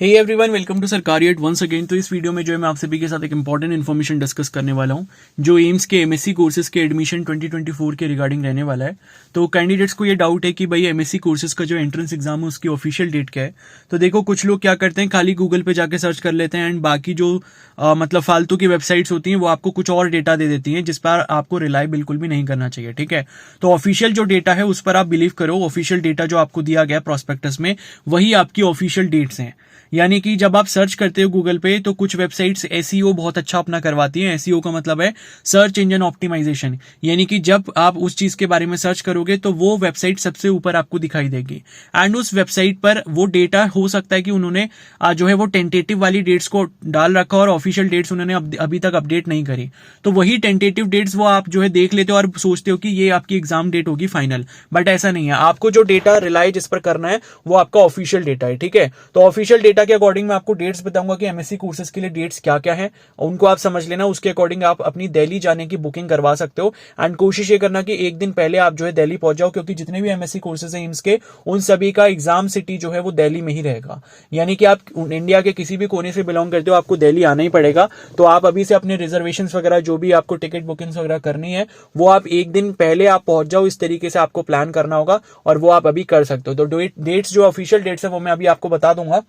Hey everyone, welcome to सरकारी eight once again. तो इस वीडियो में जो है मैं आप सभी के साथ एक इंपॉर्टेंट इन्फॉर्मेशन डिस्कस करने वाला हूं जो एम्स के एमएससी कोर्सेज के एडमिशन 2024 के रिगार्डिंग रहने वाला है। तो कैंडिडेट्स को ये डाउट है कि भाई एमएससी कोर्सेज का जो एंट्रेंस एग्जाम है उसकी ऑफिशियल डेट क्या है। तो देखो, कुछ लोग क्या करते हैं, खाली गूगल पे जाके सर्च कर लेते हैं एंड बाकी जो मतलब फालतू की वेबसाइट्स होती हैं वो आपको कुछ और डेटा दे देती हैं जिस पर आपको रिलाई बिल्कुल भी नहीं करना चाहिए। ठीक है, तो ऑफिशियल जो डेटा है उस पर आप बिलीव करो। ऑफिशियल डेटा जो आपको दिया गया प्रोस्पेक्टस में वही आपकी ऑफिशियल डेट्स हैं। यानी कि जब आप सर्च करते हो गूगल पे तो कुछ वेबसाइट्स एसईओ बहुत अच्छा अपना करवाती हैं। एसईओ का मतलब है सर्च इंजन ऑप्टिमाइजेशन, यानी कि जब आप उस चीज के बारे में सर्च करोगे तो वो वेबसाइट सबसे ऊपर आपको दिखाई देगी एंड उस वेबसाइट पर वो डेटा हो सकता है कि उन्होंने जो है वो टेंटेटिव वाली डेट्स को डाल रखा और ऑफिशियल डेट्स उन्होंने अभी तक अपडेट नहीं करी। तो वही टेंटेटिव डेट्स वो आप जो है देख लेते हो और सोचते हो कि ये आपकी एग्जाम डेट होगी फाइनल, बट ऐसा नहीं है। आपको जो डेटा रिलाई जिस पर करना है वो आपका ऑफिशियल डेटा है। ठीक है, तो ऑफिशियल डेटा के अकॉर्डिंग मैं आपको डेट्स बताऊंगा कि एमएससी कोर्सेज के लिए डेट्स क्या क्या हैं, उनको आप समझ लेना। उसके अकॉर्डिंग आप अपनी दिल्ली जाने की बुकिंग करवा सकते हो एंड कोशिश ये करना कि एक दिन पहले आप जो है दिल्ली पहुंच जाओ, क्योंकि जितने भी एमएससी कोर्सेज हैं एम्स के उन सभी का एग्जाम सिटी जो है वो दिल्ली में ही रहेगा। यानी कि आप इंडिया के किसी भी कोने से बिलोंग करते हो आपको दिल्ली आना ही पड़ेगा। तो आप अभी से अपने रिजर्वेशन वगैरह जो भी आपको टिकट बुकिंग वगैरह करनी है वो आप एक दिन पहले आप पहुंच जाओ। इस तरीके से आपको प्लान करना होगा और वो आप अभी कर सकते हो। तो डेट्स जो ऑफिशियल डेट्स है वो मैं अभी आपको बता दूंगा।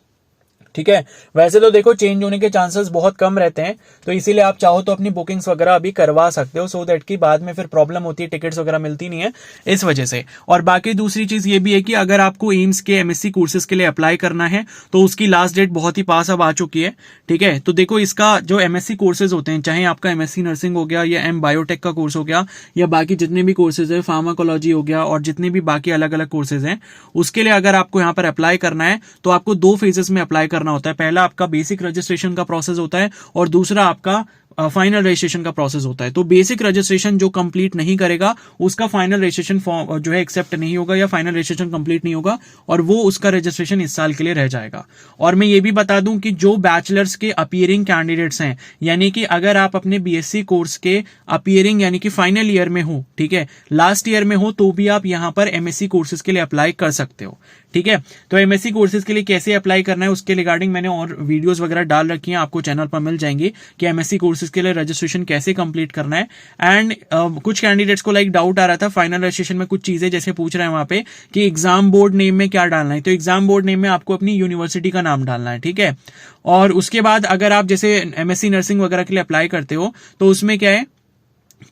ठीक है, वैसे तो देखो चेंज होने के चांसेस बहुत कम रहते हैं, तो इसीलिए आप चाहो तो अपनी बुकिंग्स वगैरह अभी करवा सकते हो, सो दैट कि बाद में फिर प्रॉब्लम होती है, टिकट्स वगैरह मिलती नहीं है इस वजह से। और बाकी दूसरी चीज ये भी है कि अगर आपको एम्स के एमएससी कोर्सेज के लिए अप्लाई करना है तो उसकी लास्ट डेट बहुत ही पास अब आ चुकी है। ठीक है, तो देखो इसका जो एमएससी कोर्सेज होते हैं, चाहे आपका एमएससी नर्सिंग हो गया या एम बायोटेक का कोर्स हो गया या बाकी जितने भी कोर्सेज है, फार्माकोलॉजी हो गया और जितने भी बाकी अलग अलग कोर्सेज हैं, उसके लिए अगर आपको यहाँ पर अप्लाई करना है तो आपको 2 फेजेस में अप्लाई करना होता है। पहला आपका बेसिक रजिस्ट्रेशन का प्रोसेस होता है और दूसरा आपका फाइनल रजिस्ट्रेशन का प्रोसेस होता है। तो बेसिक रजिस्ट्रेशन जो कंप्लीट नहीं करेगा उसका फाइनल रजिस्ट्रेशन फॉर्म जो है एक्सेप्ट नहीं होगा या फाइनल रजिस्ट्रेशन कंप्लीट नहीं होगा और वो उसका रजिस्ट्रेशन इस साल के लिए रह जाएगा। और मैं ये भी बता दूं कि जो बैचलर्स के अपीयरिंग कैंडिडेट्स हैं, यानी कि अगर आप अपने बीएससी कोर्स के अपीयरिंग यानी कि फाइनल ईयर में हो, ठीक है, लास्ट ईयर में हो, तो भी आप यहां पर एमएससी कोर्सेज के लिए अप्लाई कर सकते हो। ठीक है, तो एमएससी कोर्सेज के लिए कैसे अप्लाई करना है उसके रिगार्डिंग मैंने और वीडियोस वगैरह डाल रखी हैं, आपको चैनल पर मिल जाएंगी कि एमएससी कोर्सेज के लिए रजिस्ट्रेशन कैसे कंप्लीट करना है। एंड कुछ कैंडिडेट्स को लाइक डाउट आ रहा था फाइनल रजिस्ट्रेशन में, कुछ चीजें जैसे पूछ रहे हैं वहां पे कि एग्जाम बोर्ड नेम में क्या डालना है। तो एग्जाम बोर्ड नेम में आपको अपनी यूनिवर्सिटी का नाम डालना है। ठीक है, और उसके बाद अगर आप जैसे एमएससी नर्सिंग वगैरह के लिए अप्लाई करते हो तो उसमें क्या है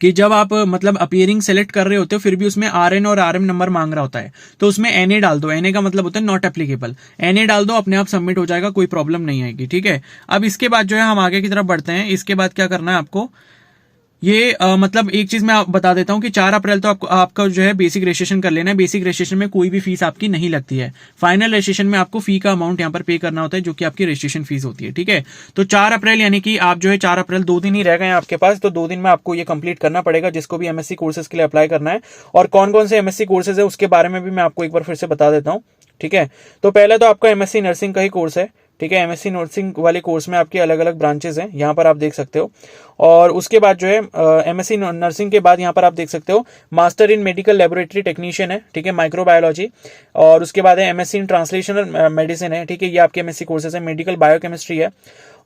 कि जब आप मतलब अपीयरिंग सेलेक्ट कर रहे होते हो फिर भी उसमें आरएन और आरएम नंबर मांग रहा होता है, तो उसमें एनए डाल दो। एनए का मतलब होता है नॉट एप्लीकेबल। एनए डाल दो, अपने आप सबमिट हो जाएगा, कोई प्रॉब्लम नहीं आएगी। ठीक है, अब इसके बाद जो है हम आगे की तरफ बढ़ते हैं। इसके बाद क्या करना है आपको, ये मतलब एक चीज मैं बता देता हूं कि 4 अप्रैल तो आपका जो है बेसिक रजिस्ट्रेशन कर लेना है। बेसिक रजिस्ट्रेशन में कोई भी फीस आपकी नहीं लगती है। फाइनल रजिस्ट्रेशन में आपको फी का अमाउंट यहां पर पे करना होता है जो कि आपकी रजिस्ट्रेशन फीस होती है। ठीक है, तो 4 अप्रैल यानी कि आप जो है 4 अप्रैल 2 दिन ही रह गए हैं आपके पास, तो 2 दिन में आपको ये कंप्लीट करना पड़ेगा जिसको भी एमएससी कोर्सेज के लिए अप्लाई करना है। और कौन कौन से एमएससी कोर्सेज है उसके बारे में भी मैं आपको एक बार फिर से बता देता हूँ। ठीक है, तो पहले तो आपका एमएससी नर्सिंग का ही कोर्स है। ठीक है, एमएससी नर्सिंग वाले कोर्स में आपके अलग अलग ब्रांचेस हैं, यहाँ पर आप देख सकते हो। और उसके बाद जो है एमएससी नर्सिंग के बाद यहाँ पर आप देख सकते हो master in medical laboratory technician है। ठीक है, माइक्रोबायोलॉजी। और उसके बाद है एमएससी इन ट्रांसलेशनल मेडिसिन है। ठीक है, ये आपके एमएससी कोर्सेज है। मेडिकल बायोकेमिस्ट्री है।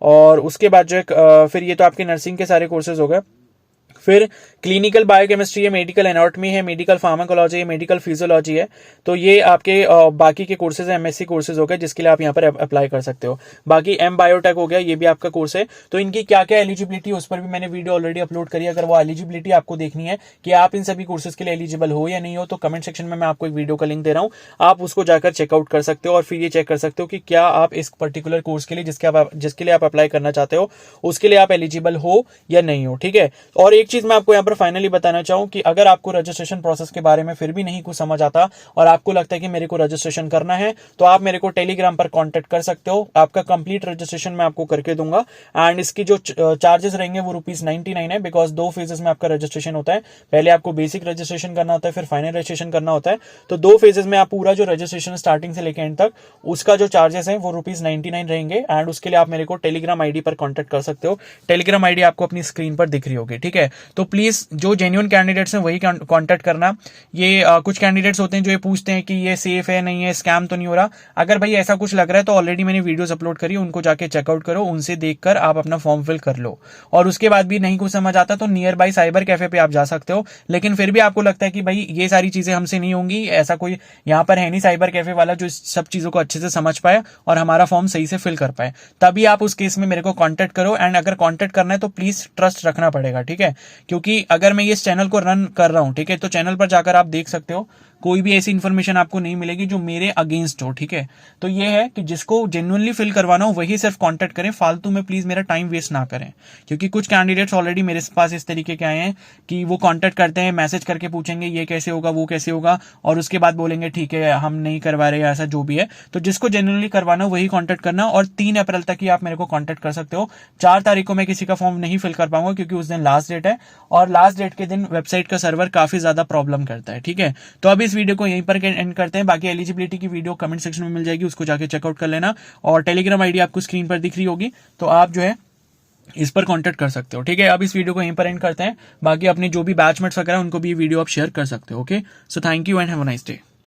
और उसके बाद जो है फिर ये तो आपके नर्सिंग के सारे कोर्सेज हो गए। फिर क्लिनिकल बायोकेमिस्ट्री है, मेडिकल एनाटॉमी है, मेडिकल फार्माकोलॉजी है, मेडिकल फिजियोलॉजी है। तो ये आपके बाकी के कोर्सेज एमएससी कोर्सेज हो गए जिसके लिए आप यहाँ पर अप्लाई कर सकते हो। बाकी एम बायोटेक हो गया, ये भी आपका कोर्स है। तो इनकी क्या क्या एलिजिबिलिटी है उस पर भी मैंने वीडियो ऑलरेडी अपलोड करी है। अगर वो एलिजिबिलिटी आपको देखनी है कि आप इन सभी कोर्सेज के लिए एलिजिबल हो या नहीं हो, तो कमेंट सेक्शन में मैं आपको एक वीडियो का लिंक दे रहा हूँ, आप उसको जाकर चेकआउट कर सकते हो और फिर ये चेक कर सकते हो कि क्या आप इस पर्टिकुलर कोर्स के लिए जिसके लिए आप अप्लाई करना चाहते हो उसके लिए आप एलिजिबल हो या नहीं हो। ठीक है, और एक चीज मैं आपको यहाँ पर फाइनली बताना चाहूं कि अगर आपको रजिस्ट्रेशन प्रोसेस के बारे में फिर भी नहीं कुछ समझ आता और आपको लगता है कि मेरे को रजिस्ट्रेशन करना है, तो आप मेरे को टेलीग्राम पर कांटेक्ट कर सकते हो। आपका कंप्लीट रजिस्ट्रेशन मैं आपको करके दूंगा एंड इसकी जो चार्जेस रहेंगे वो ₹99 है, बिकॉज 2 फेजेस में आपका रजिस्ट्रेशन होता है। पहले आपको बेसिक रजिस्ट्रेशन करना होता है, फिर फाइनल रजिस्ट्रेशन करना होता है। तो 2 फेजेस में आप पूरा जो रजिस्ट्रेशन स्टार्टिंग से लेकर एंड तक उसका जो चार्जेस है वो ₹99 रहेंगे एंड उसके लिए आप मेरे को टेलीग्राम आईडी पर कॉन्टेक्ट कर सकते हो। टेलीग्राम आईडी आपको अपनी स्क्रीन पर दिख रही होगी। ठीक है, तो प्लीज जो जेन्युइन कैंडिडेट्स हैं वही कॉन्टेक्ट करना। ये कुछ कैंडिडेट्स होते हैं जो ये पूछते हैं कि ये सेफ है नहीं है, स्कैम तो नहीं हो रहा। अगर भाई ऐसा कुछ लग रहा है तो ऑलरेडी मैंने वीडियोस अपलोड करी, उनको जाके चेकआउट करो, उनसे देखकर आप अपना फॉर्म फिल कर लो। और उसके बाद भी नहीं कुछ समझ आता तो नियर बाई साइबर कैफे पे आप जा सकते हो। लेकिन फिर भी आपको लगता है कि भाई ये सारी चीजें हमसे नहीं होंगी, ऐसा कोई यहाँ पर है नहीं साइबर कैफे वाला जो इस सब चीजों को अच्छे से समझ पाए और हमारा फॉर्म सही से फिल कर पाए, तभी आप उस केस में मेरे को कांटेक्ट करो। एंड अगर कांटेक्ट करना है तो प्लीज ट्रस्ट रखना पड़ेगा, ठीक है? क्योंकि अगर मैं इस चैनल को रन कर रहा हूं, ठीक है, तो चैनल पर जाकर आप देख सकते हो कोई भी ऐसी इन्फॉर्मेशन आपको नहीं मिलेगी जो मेरे अगेंस्ट हो, ठीक है? तो ये है कि जिसको जेन्युइनली फिल करवाना हो वही सिर्फ कांटेक्ट करें, फालतू में प्लीज मेरा टाइम वेस्ट ना करें। क्योंकि कुछ कैंडिडेट्स ऑलरेडी मेरे पास इस तरीके के आए हैं कि वो कांटेक्ट करते हैं, मैसेज करके पूछेंगे ये कैसे होगा वो कैसे होगा, और उसके बाद बोलेंगे ठीक है हम नहीं करवा रहे, ऐसा जो भी है। तो जिसको जेन्युइनली करवाना हो वही कांटेक्ट करना। और 3 अप्रैल तक ही आप मेरे को कांटेक्ट कर सकते हो। 4 तारीख को मैं किसी का फॉर्म नहीं फिल कर पाऊंगा क्योंकि उस दिन लास्ट डेट है, और लास्ट डेट के दिन वेबसाइट का सर्वर काफी ज्यादा प्रॉब्लम करता है, ठीक है? तो अब इस वीडियो को यहीं पर एंड करते हैं। बाकी एलिजिबिलिटी की वीडियो कमेंट सेक्शन में मिल जाएगी, उसको जाके चेकआउट कर लेना। और टेलीग्राम आईडी आपको स्क्रीन पर दिख रही होगी, तो आप जो है इस पर कांटेक्ट कर सकते हो, ठीक है? अब इस वीडियो को यहीं पर एंड करते हैं। बाकी अपने जो भी बैचमेट्स वगैरह उनको भी वीडियो आप शेयर कर सकते हो। Okay, so thank you and have a nice day.